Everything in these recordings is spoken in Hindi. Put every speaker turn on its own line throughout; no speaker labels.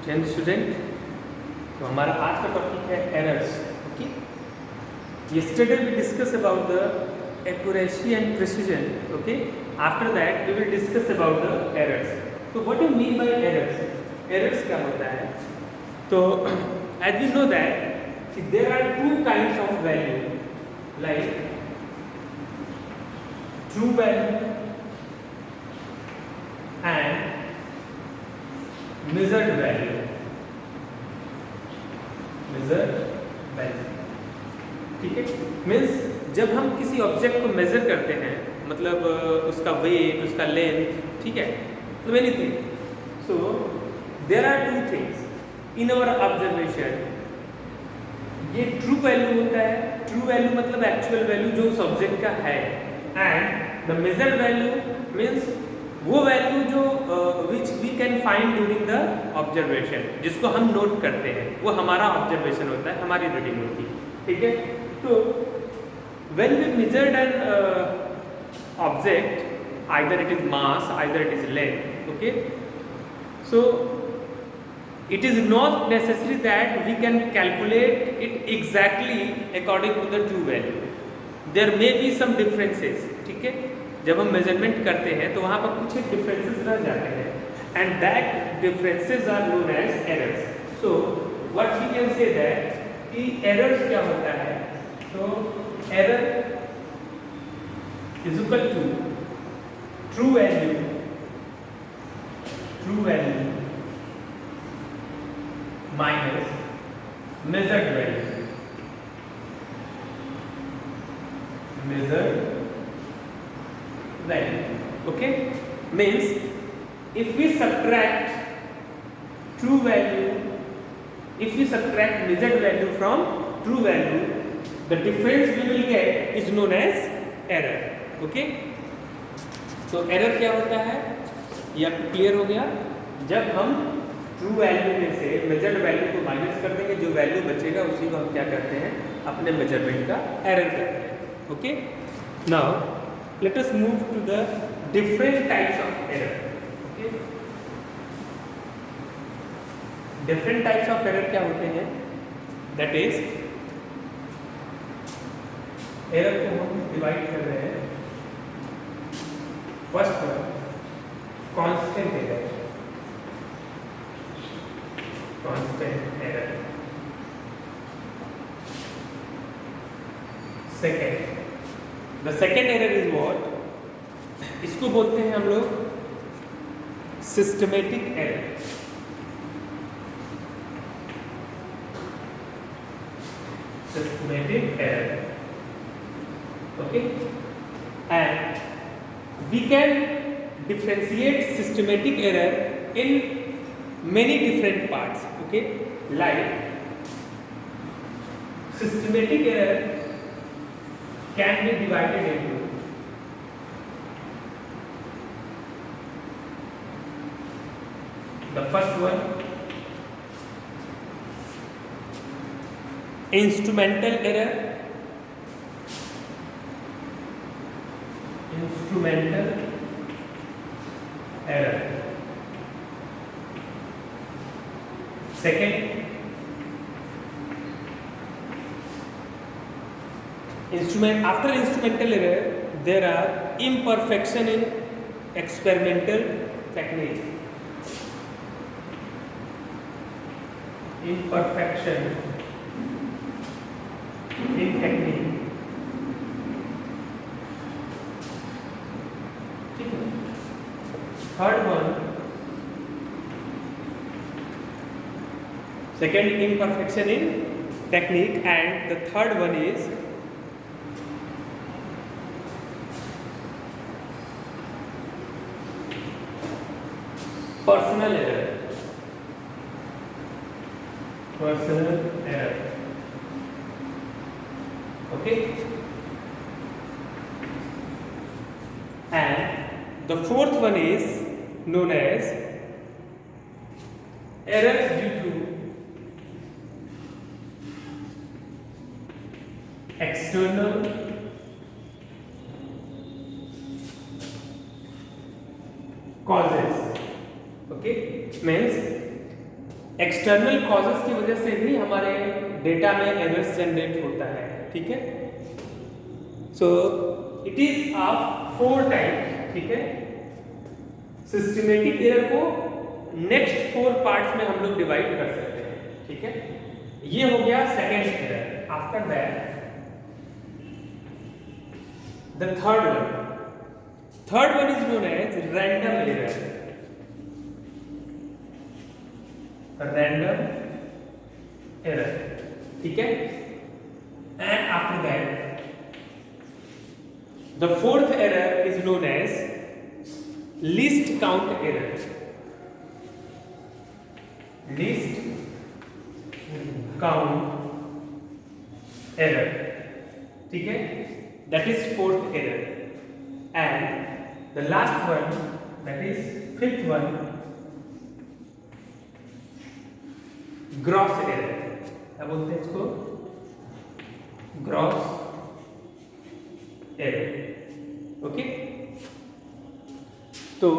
एंड स्टूडेंट, तो हमारा आज का टॉपिक है errors. Okay, yesterday we discussed about the accuracy and precision. Okay, after that we will discuss about the errors. So what do you mean by errors? Errors क्या होता है? तो as we know that there are two kinds of value, like true value and measured value. Measured value, ठीक है. मीन्स जब हम किसी ऑब्जेक्ट को मेजर करते हैं, मतलब उसका वेट, उसका लेंथ, ठीक है, तो anything. So there are two things in our observation. ये ट्रू वैल्यू होता है. ट्रू वैल्यू मतलब एक्चुअल वैल्यू जो उस ऑब्जेक्ट का है. And the measured value means वो वैल्यू जो which we can find during the observation, जिसको हम नोट करते हैं, वो हमारा ऑब्जर्वेशन होता है, हमारी रीडिंग होती है. ठीक है. तो when we measured an object, either it is mass, either it is length, okay, so it is not necessary that we can calculate it exactly according to the true value. There may be some differences. ठीक है. जब हम मेजरमेंट करते हैं तो वहाँ पर कुछ डिफरेंसेस रह जाते हैं, and that differences are known as errors. So what we can say that कि एरर्स क्या होता है. तो error is equal to true value minus measured value. Okay, means if we subtract true value, if we subtract measured value from true value, the difference we will get is known as error. Okay, तो error क्या होता है ये आपको क्लियर हो गया. जब हम ट्रू वैल्यू में से मेजर्ड वैल्यू को माइनस कर देंगे, जो वैल्यू बचेगा उसी को हम क्या करते हैं, अपने मेजरमेंट का एरर करते हैं. Okay, now let us move to the different types of error. Okay, different types of error क्या होते हैं, that is error को हम डिवाइड कर रहे हैं. First one constant error. Constant error. Second, the second error is what, इसको बोलते हैं हम लोग systematic error. Systematic error. Okay, and we can differentiate systematic error in many different parts. Okay, like systematic error can be divided into the first one instrumental error. Instrumental error. Second, after instrumental error there are imperfection in experimental technique. Imperfection in technique. Third one, second imperfection in technique, and the third one is personal error. Personal error. Okay, and the fourth one is known as errors due to external causes. Okay, means external causes की वजह से भी हमारे डेटा में एरर्स जनरेट होता है, ठीक है। So it is of 4 type, ठीक है। सिस्टमेटिक एरर को नेक्स्ट 4 पार्ट्स में हम लोग डिवाइड कर सकते हैं, ठीक है। ये हो गया second error. After that the third one is known as random error. Random error, ठीक है। And after that the fourth error is known as least count error. Least count error, ठीक है। That is fourth error. And the last one, that is fifth one, gross error. क्या बोलते हैं इसको? Gross error, okay. तो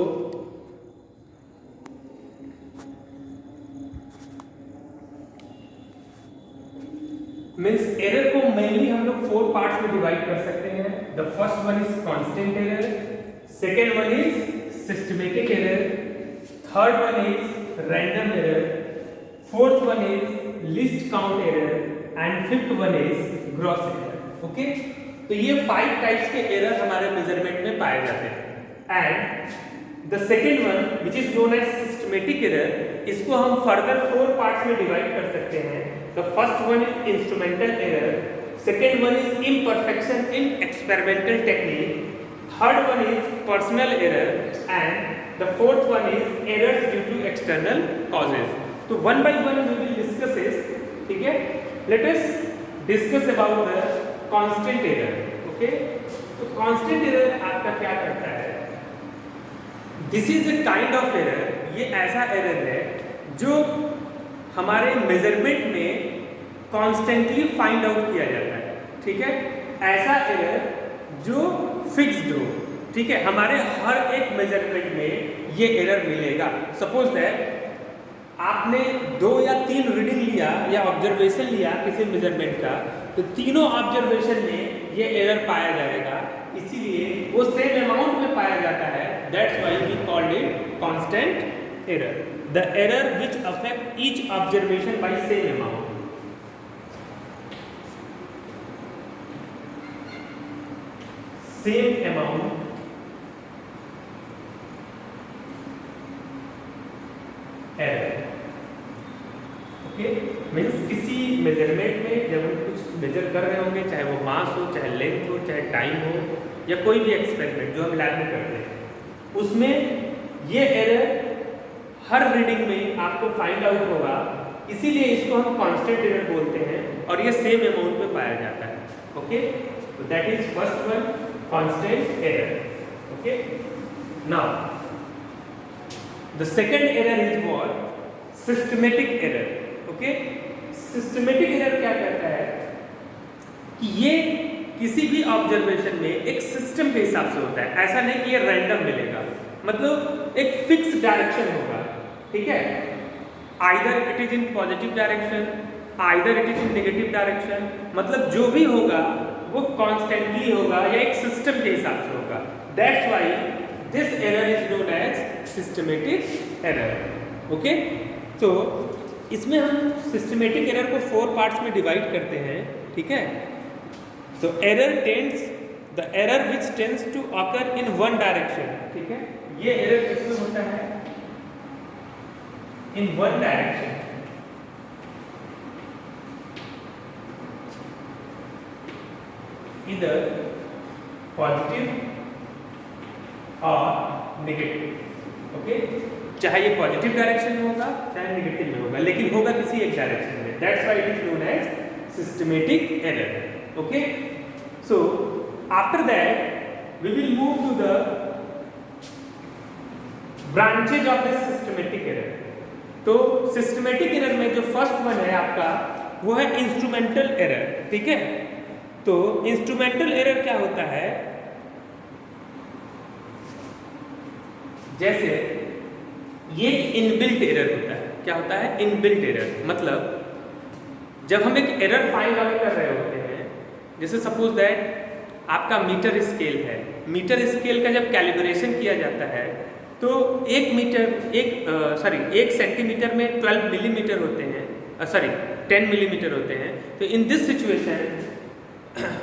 मीन्स एरर को मेनली हम लोग 4 पार्ट्स में डिवाइड कर सकते हैं। The first one is constant error, second one is systematic error, third one is random error, fourth one is least count error and fifth one is gross error, okay. तो ये 5 टाइप्स के एरर हमारे मेजरमेंट में पाए जाते हैं। And the second one which is known as systematic error, इसको हम फर्दर 4 पार्ट्स में डिवाइड कर सकते हैं। The first one is instrumental error, second one is imperfection in experimental technique, third one is personal error and the fourth one is errors due to external causes. तो one by one we will discuss this, ठीक है। Let us discuss about the constant error, okay. तो कांस्टेंट एरर आपका क्या करता है? This is a kind of error, ये ऐसा एरर है जो हमारे मेजरमेंट में कॉन्स्टेंटली फाइंड आउट किया जाता है, ठीक है। ऐसा एरर जो फिक्स्ड हो, ठीक है। हमारे हर एक मेजरमेंट में ये एरर मिलेगा। सपोज दैट आपने 2 या 3 रीडिंग लिया या ऑब्जर्वेशन लिया किसी मेजरमेंट का, तो तीनों ऑब्जर्वेशन में ये एरर पाया जाएगा, इसीलिए वो सेम अमाउंट में पाया जाता है। That's why we called it constant error, the error which affect each observation by same amount. Same amount error, okay. Means किसी मेजरमेंट में जब हम कुछ मेजर कर रहे होंगे, चाहे वो मास हो, चाहे लेंथ हो, चाहे टाइम हो, या कोई भी एक्सपेरिमेंट जो हम लैब में करते हैं, उसमें ये एरर हर रीडिंग में आपको फाइंड आउट होगा, इसीलिए इसको हम कांस्टेंट एरर बोलते हैं और ये सेम अमाउंट में पाया जाता है, ओके। तो that is first one, constant error, okay. Now the second error is what? Systematic error, okay. Systematic error क्या कहता है कि ये किसी भी ऑब्जर्वेशन में एक सिस्टम के हिसाब से होता है। ऐसा नहीं कि ये रैंडम मिलेगा, मतलब एक फिक्स डायरेक्शन होगा, ठीक है। Either it is in positive direction, either it is in negative direction, मतलब जो भी होगा वो कॉन्स्टेंटली होगा या एक सिस्टम के हिसाब से होगा। That's why this error is known as systematic error, okay. तो इसमें हम सिस्टमेटिक एरर को 4 पार्ट्स में डिवाइड करते हैं, ठीक है। तो the error which tends to occur in one direction, ठीक है। ये एरर किसमें होता है? इन वन डायरेक्शन, इधर पॉजिटिव और नेगेटिव, ओके। चाहे ये पॉजिटिव डायरेक्शन में होगा, चाहे नेगेटिव में होगा, लेकिन होगा किसी एक डायरेक्शन में। That's why it is known as systematic error, okay. So after that we will move to the branches of this systematic error. तो सिस्टमेटिक एरर में जो फर्स्ट वन है आपका, वो है इंस्ट्रूमेंटल एरर, ठीक है। तो इंस्ट्रूमेंटल एरर क्या होता है? जैसे ये एक इनबिल्ट एरर होता है। क्या होता है? Inbuilt error. मतलब जब हम एक एरर फाइंड आउट कर रहे होते हैं, जैसे सपोज दैट आपका मीटर स्केल है, मीटर स्केल का जब कैलिब्रेशन किया जाता है तो एक सेंटीमीटर में 12 मिलीमीटर होते हैं, 10 मिलीमीटर होते हैं। तो इन दिस सिचुएशन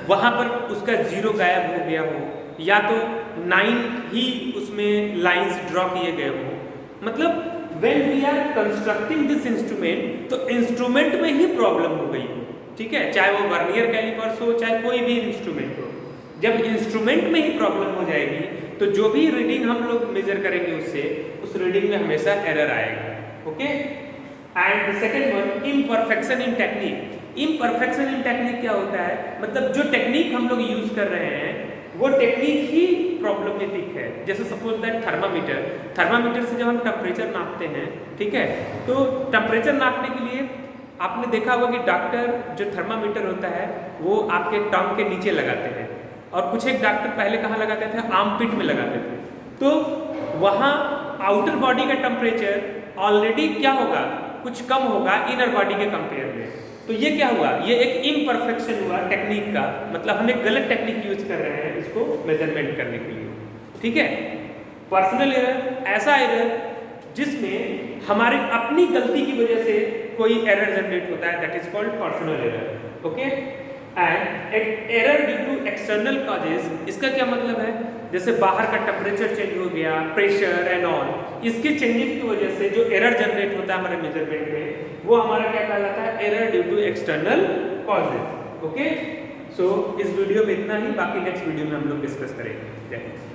वहाँ पर उसका जीरो गायब हो गया हो, या तो 9 ही उसमें लाइंस ड्रॉ किए गए हो। मतलब when we are constructing this instrument, तो इंस्ट्रूमेंट में ही प्रॉब्लम हो गई हो, ठीक है, चाहे वो वर्नियर कैलिपर्स हो, चाहे कोई भी इंस्ट्रूमेंट हो। जब इंस्ट्रूमेंट में ही प्रॉब्लम हो जाएगी तो जो भी रीडिंग हम लोग मेजर करेंगे उससे, उस रीडिंग में हमेशा एरर आएगा। Okay. And second one, imperfection in technique. Imperfection in technique क्या होता है? मतलब जो टेक्निक हम लोग यूज कर रहे हैं वो टेक्निक ही प्रॉब्लमेटिक है। जैसे सपोज दैट थर्मामीटर से जब हम टेम्परेचर नापते हैं, ठीक है, तो टेम्परेचर नापने के लिए आपने देखा होगा कि डॉक्टर जो थर्मामीटर होता है वो आपके टंग के नीचे लगाते हैं, और कुछ एक डॉक्टर पहले कहाँ लगाते थे? आर्मपिट में लगाते थे। तो वहाँ आउटर बॉडी का टेम्परेचर ऑलरेडी क्या होगा? कुछ कम होगा इनर बॉडी के कंपेयर में। तो ये क्या हुआ? ये एक इम्परफेक्शन हुआ टेक्निक का। मतलब हम एक गलत टेक्निक यूज कर रहे हैं इसको मेजरमेंट करने के लिए, ठीक है। पर्सनल एरर, ऐसा एरर जिसमें हमारी अपनी गलती की वजह से कोई एरर जनरेट होता है, that is called personal error. Okay. And error due to external causes, इसका क्या मतलब है? जैसे बाहर का टेम्परेचर चेंज हो गया, प्रेशर एंड ऑल, इसके चेंजिंग की वजह से जो एरर जनरेट होता है हमारे मेजरमेंट में, वो हमारा क्या कहलाता है? Error due to external causes. Okay. So इस वीडियो में इतना ही, बाकी नेक्स्ट वीडियो में हम लोग डिस्कस करेंगे। जय हिंद।